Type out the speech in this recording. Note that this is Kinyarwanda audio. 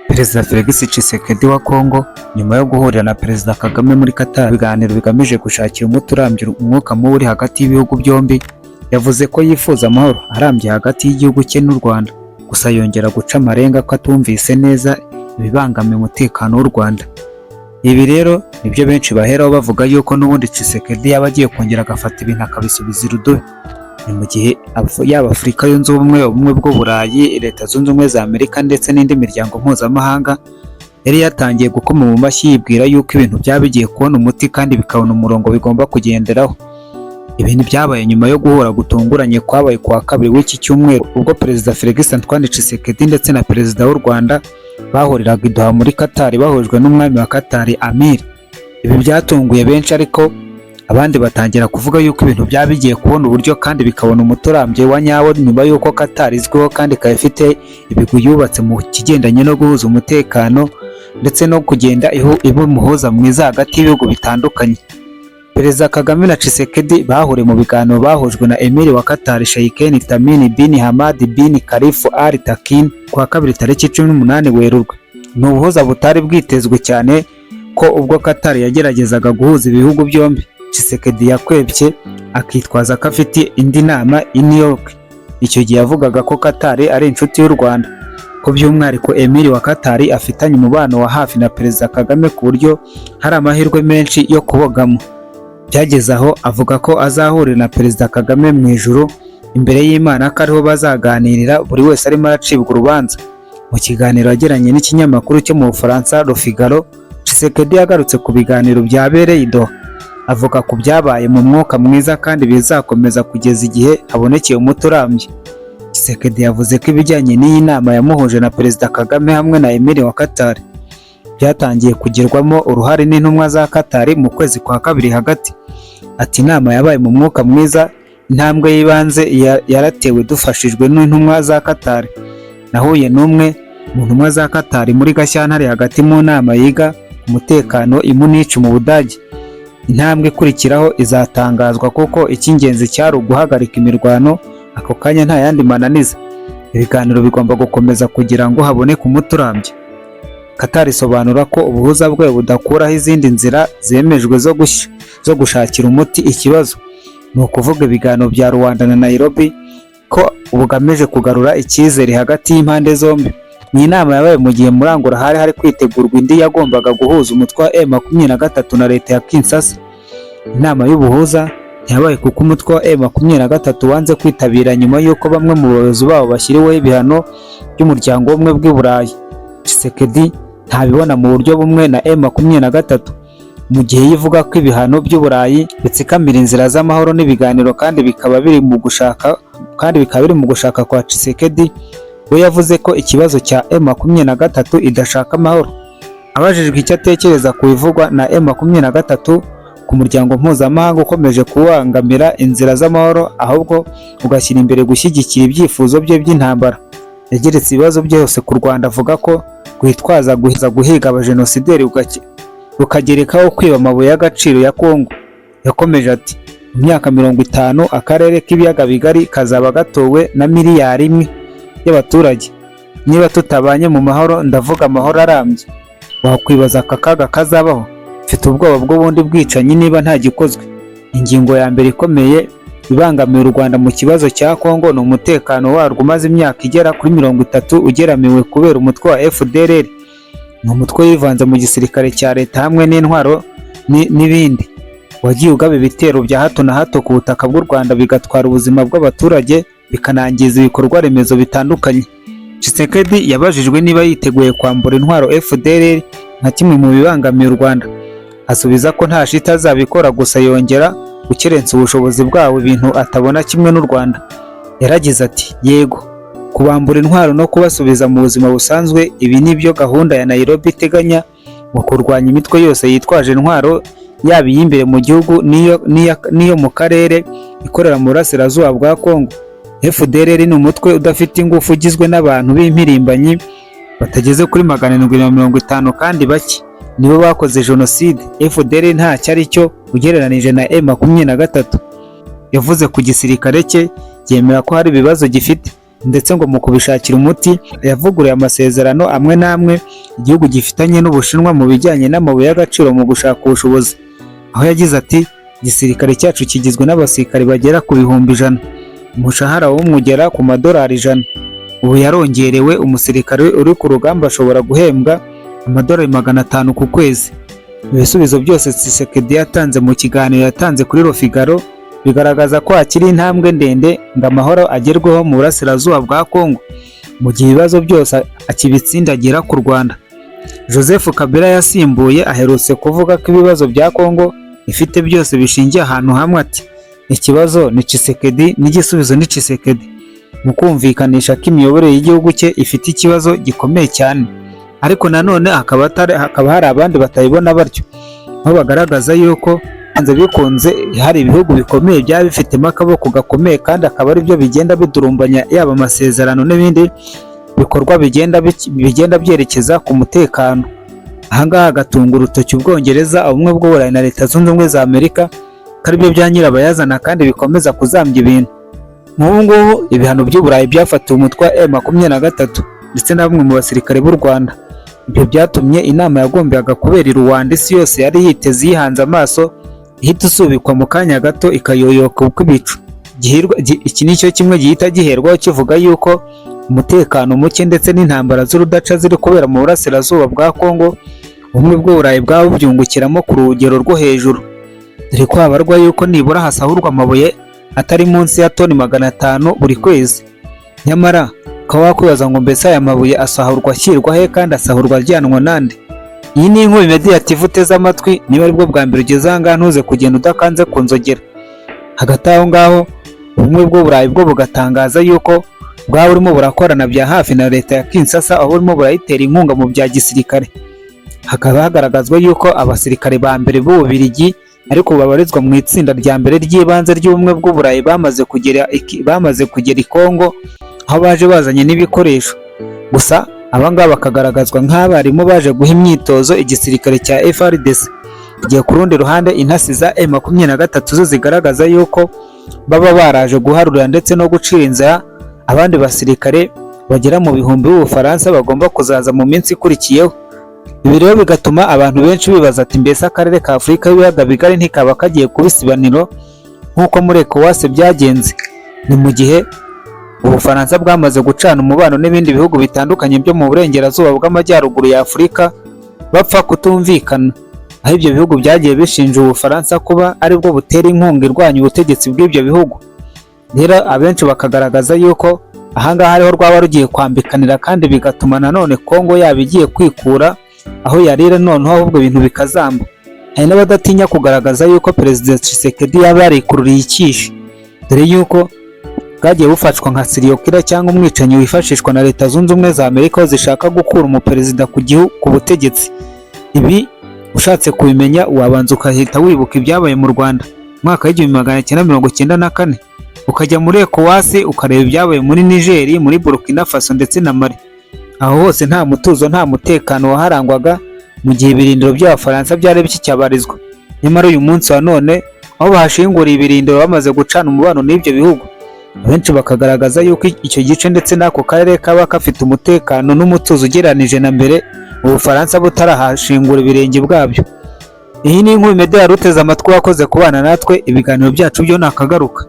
Perezida Felix Tshisekedi wa Kongo nyuma yo guhurira na Perezida Kagame muri Qatar, ibiganiro bigamije gushakira umuti urambye umwuka mubi uri hagati y'ibihugu byombi, yavuze ko yifuza amahoro arambye hagati y'igihugu cye n'u Rwanda, gusa yongera guca amarenga ko atumvise neza ibibangamiye umutekano w'u Rwanda. Ibi rero nibyo benshi baheraho bavuga yuko n'ubundi Tshisekedi yaba agiye kongera agafata ibintu akabisubiza irudubi. Ni mu gihe yaba Afurika yunze ubumwe, ubumwe bw'Uburayi, Leta Zunze Ubumwe za Amerika ndetse n'indi miryango mpuzamahanga yari yatangiye gukoma mu mashyi yibwira yuko ibintu byaba bigiye kubona umuti kandi bikabona umurongo bigomba kugenderaho. Ibintu byabaye nyuma yo guhura gutunguranye kwabaye kuwa kabiri w'iki cyumweru, ubwo Perezida Felix Antoine Tshisekedi ndetse na Perezida w'u Rwanda bahuriraga i Doha muri Qatar bahujwe n'umwami wa Qatar Amir. Ibi byatunguye benshi, ariko abandi batangira kuvuga yuko ibintu byaba bigiye kubona uburyo kandi bikabona umuti urambye wa nyawo, nyuma yuko Qatar izwiho kandi ikaba ifite ibigwi yubatse mu kigendanye no guhuza umutekano ndetse no kugenda iba umuhuza mwiza hagati y'ibihugu bitandukanye. Perezida Kagame na Tshisekedi bahuriye mu biganiro bahujwe na Emir wa Qatar Sheikh Tamim bin Hamad bin Khalifa Al Thani kuwa kabiri tariki 18 Werurwe. Ni ubuhuza butari bwitezwe cyane ko ubwo Qatar yageragezaga guhuza ibihugu byombi, Tshisekedi yakwebye akitwaza ko afite indi nama i New York. Icyo gihe yavugaga ko Qatar ari inshuti y'u Rwanda, ko by'umwihariko Emir wa Qatar afitanye umubano wa hafi na Perezida Kagame ku buryo hari amahirwe menshi yo kubogamo. Byageze aho avuga ko azahurira na Perezida Kagame mu ijuru imbere y'Imana, ko ariho bazaganirira buri wese arimo aracibwa urubanza. Mu kiganiro yagiranye n'ikinyamakuru cyo mu Bufaransa Le Figaro, Tshisekedi yagarutse ku biganiro byabereye i Doha, avuga ku byabaye mu mwuka mwiza kandi bizakomeza kugeza igihe habonekeye umuti urambye. Tshisekedi yavuze ko ibijyanye n'iyi nama yamuhuje na Perezida Kagame hamwe na Emir wa Qatar byatangiye kugirwamo uruhare n'intumwa za Qatar mu kwezi kwa kabiri hagati. Ati inama yabaye mu mwuka mwiza, intambwe y'ibanze yaratewe dufashijwe n'intumwa za Qatar. Nahuye n'umwe mu ntumwa za Qatar muri Gashyantare hagati mu nama yiga umutekano i Munich mu Budage. Intambwe ikurikiraho izatangazwa kuko icy'ingenzi cyari uguhagarika imirwano ako kanya nta yandi mananiza. Ibiganiro bigomba gukomeza kugira ngo haboneke umuti urambye. Qatar isobanura ko ubuhuza bwe budakuraho izindi nzira zemejwe zo gushakira umuti ikibazo. Ni ukuvuga ibiganiro bya Rwanda na Nairobi ko bugamije kugarura icyizere hagati y'impande zombi. Ni inama yabaye mu gihe Murangura hari kwitegurwa indi yagombaga guhuza umutwe wa M23 na leta ya Kinshasa. Inama y'ubuhuza yabaye kuko umutwe wa M23 wanze kwitabira nyuma y'uko bamwe mu bayobozi babo bashyiriweho ibihano by'umuryango w'ubumwe bw'Uburayi. Tshisekedi ntabibona mu buryo bumwe na M23, mu gihe yivuga ko ibihano by'Uburayi bitsikamira inzira z'amahoro n'ibiganiro kandi bikaba biri mu gushaka kwa Tshisekedi. We yavuze ko ikibazo cya M23 idashaka amahoro. Abajijwe icyo atekereza ku bivugwa na M23 ku muryango mpuzamahanga ukomeje kubangamira inzira z'amahoro ahubwo ugashyira imbere gushyigikira ibyifuzo bye by'intambara, yageretse ibibazo byose ku Rwanda, avuga ko guhitwaza guhiga abajenosideri rukagerekaho kwiba amabuye y'agaciro ya Kongo. Yakomeje ati mu myaka 50 akarere k'ibiyaga bigari kazaba gatowe na miliyari 1 y'abaturage. Niba tutabanye mu mahoro, ndavuga amahoro arambye, wakwibaza aka kaga kazabaho. Mfite ubwoba bw'ubundi bwicanyi niba nta gikozwe. Ingingo ya mbere ikomeye ibangamiye u Rwanda mu kibazo cya Kongo ni umutekano warwo umaze imyaka igera kuri 30 ugeramiwe kubera umutwe wa FDLR. Ni umutwe wivanze mu gisirikare cya leta hamwe n'intwaro n'ibindi, wagiye ugaba ibitero bya hato na hato ku butaka bw'u Rwanda bigatwara ubuzima bw'abaturage bikanangiza ibikorwa remezo bitandukanye. Tshisekedi yabajijwe niba yiteguye kwambura intwaro FDLR nka kimwe mu bibangamiye u Rwanda, asubiza ko nta shita azabikora, gusa yongera gukerensa ubushobozi bwawo ibintu atabona kimwe n'u Rwanda. Yaragize ati yego, kubambura intwaro no kubasubiza mu buzima busanzwe, ibi nibyo gahunda ya Nairobi iteganya mu kurwanya imitwe yose yitwaje intwaro, yaba iy'imbere mu gihugu n'iyo mu karere ikorera mu burasirazuba bwa Kongo. FDLR ni umutwe udafite ingufu ugizwe n'abantu b'impirimbanyi batageze kuri 750 kandi bake nibo bakoze jenoside. FDLR nta cyari cyo ugereranije na M23. yavuze ku gisirikare cye, yemera ko hari ibibazo gifite ndetse ngo mu kubishakira umuti yavuguruye amasezerano amwe n'amwe igihugu gifitanye n'Ubushinwa mu bijyanye n'amabuye y'agaciro mu gushaka ubushobozi, aho yagize ati igisirikare cyacu kigizwe n'abasirikare bagera ku 100,000, umushahara w'umugera ku $100. Ubu yarongerewe umusirikare uri ku rugamba ashobora guhembwa $500 ku kwezi. Ibisubizo byose Tshisekedi yatanze mu kiganiro yatanze kuri Le Figaro bigaragaza ko hakiri intambwe ndende ngo amahoro agerweho mu burasirazuba bwa Kongo, mu gihe ibibazo byose akibitsindagira ku Rwanda. Joseph Kabila yasimbuye aherutse kuvuga ko ibibazo bya Kongo ifite byose bishingiye ahantu hamwe, ati ikibazo ni Tshisekedi n'igisubizo ni Tshisekedi, mu kumvikanisha ko imiyoborere y'igihugu cye ifite ikibazo gikomeye cyane. Ariko nanone hakaba hari abandi batayibona batyo, aho bagaragaza yuko hanze bikunze hari ibihugu bikomeye byaba bifitemo akaboko gakomeye kandi akaba ari byo bigenda bidurumbanya yaba amasezerano n'ibindi bikorwa bigenda byerekeza ku mutekano. Ahangaha agatunga urutoki Ubwongereza, Ubumwe bw'Uburayi na Leta Zunze Ubumwe za Amerika ko ari byo bya nyirabayazana kandi bikomeza kuzambya ibintu. Nk'ubu ngubu ibihano by'Uburayi byafatiwe umutwe wa M23 ndetse na bamwe mu basirikare b'u Rwanda. Ibyo byatumye inama yagombaga kubera i Rwanda isi yose yari yiteze yihanze amaso ihita isubikwa mu kanya gato ikayoyoka uko ibicu. Iki ni cyo kimwe gihita giherwaho kivuga yuko umutekano muke ndetse n'intambara z'urudaca ziri kubera mu burasirazuba bwa Kongo Ubumwe bw'Uburayi bwaba bubyungukiramo ku rugero rwo hejuru, dore ko habarwa yuko nibura hasahurwa amabuye atari munsi ya toni 500 buri kwezi. Nyamara ukaba wakwibaza ngo mbese aya mabuye asahurwa ashyirwa he kandi asahurwa ajyanwa nande? Iyi ni inkuru Mediative uteze amatwi, niba aribwo bwa mbere ugeze aha ngaha ntuze kugenda udakanze ku nzogera. Hagati aho ngaho Ubumwe bw'Uburayi bwo bugatangaza yuko bwaba burimo burakorana bya hafi na leta ya Kinshasa, aho burimo burayitera inkunga mu bya gisirikare. Hakaba hagaragazwa yuko abasirikare ba mbere b'Ububiligi ariko babarizwa mu itsinda rya mbere ry'ibanze ry'Ubumwe bw'Uburayi bamaze kugera i Kongo, aho baje bazanye n'ibikoresho. Gusa abangaba bakagaragazwa nk'abarimu baje guha imyitozo igisirikare cya FARDC. Igihe ku rundi ruhande intasi za M23 zo zigaragaza yuko baba baraje guharurira ndetse no gucira inzira abandi basirikare bagera mu bihumbi b'Ubufaransa bagomba kuzaza mu minsi ikurikiyeho. Ibi rero bigatuma abantu benshi bibaza ati mbese akarere ka Afurika y'ibiyaga bigari ntikaba kagiye kuba isibaniro nk'uko muri ECOWAS byagenze? Ni mu gihe Ubufaransa bwamaze gucana umubano n'ibindi bihugu bitandukanye byo mu burengerazuba bw'amajyaruguru ya Afurika bapfa kutumvikana, aho ibyo bihugu byagiye bishinja Ubufaransa kuba aribwo butera inkunga irwanya ubutegetsi bw'ibyo bihugu. Rero abenshi bakagaragaza yuko ahangaha ariho rwaba rugiye kwambikanira kandi bigatuma nanone Kongo yaba igiye kwikura aho yarira noneho ahubwo ibintu bikazamba. Hari n'abadatinya kugaragaza yuko Perezida Tshisekedi yaba yarikururiye ikishi, dore yuko bwagiye bufatwa nka serial killer cyangwa umwicanyi wifashishwa na Leta Zunze Ubumwe za Amerika zishaka gukura umuperezida ku butegetsi. Ibi ushatse kubimenya wabanza ukahita wibuka ibyabaye mu Rwanda mwaka w'1994, ukajya muri ECOWAS ukareba ibyabaye muri Niger, muri Burkina Faso ndetse na Mali. Aho hose nta mutuzo nta mutekano waharangwaga mu gihe ibirindiro by'Abafaransa byari bikicyabarizwa. Nyamara uyu munsi wa none aho bahashinguriye ibirindiro bamaze gucana umubano n'ibyo bihugu, abenshi bakagaragaza yuko icyo gice ndetse n'ako karere kaba kafite umutekano n'umutuzo ugereranije na mbere Ubufaransa butarahashingura ibirenge bwabyo. Iyi ni inkuru Media uteze amatwi wakoze kubana natwe, ibiganiro byacu byo nakagaruka.